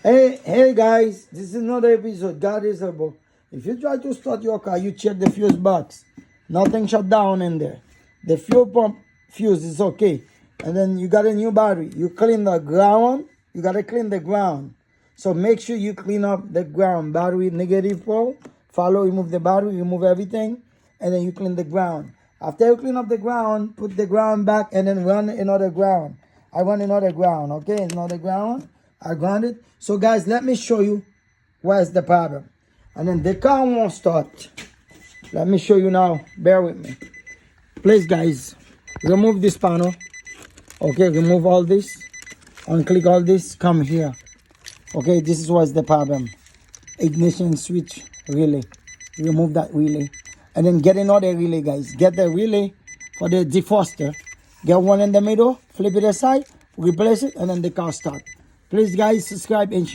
Hey guys, this is another episode. God is able. If you try to start your car, you check the fuse box. Nothing shut down in there. The fuel pump fuse is okay. And then you got a new battery. You clean the ground. You got to clean the ground. So make sure you clean up the ground. Battery negative pole. Follow, remove the battery, remove everything. And then you clean the ground. After you clean up the ground, put the ground back and then run another ground. I run another ground, okay? Another ground. I ground it. So guys, let me show you where's the problem. And then the car won't start. Let me show you now. Bear with me. Please guys, remove this panel. Okay, remove all this. Unclick all this. Come here. Okay, this is what's the problem. Ignition switch relay. Remove that relay. And then get another relay, guys. Get the relay for the defroster. Get one in the middle. Flip it aside. Replace it. And then the car start. Please guys, subscribe and share.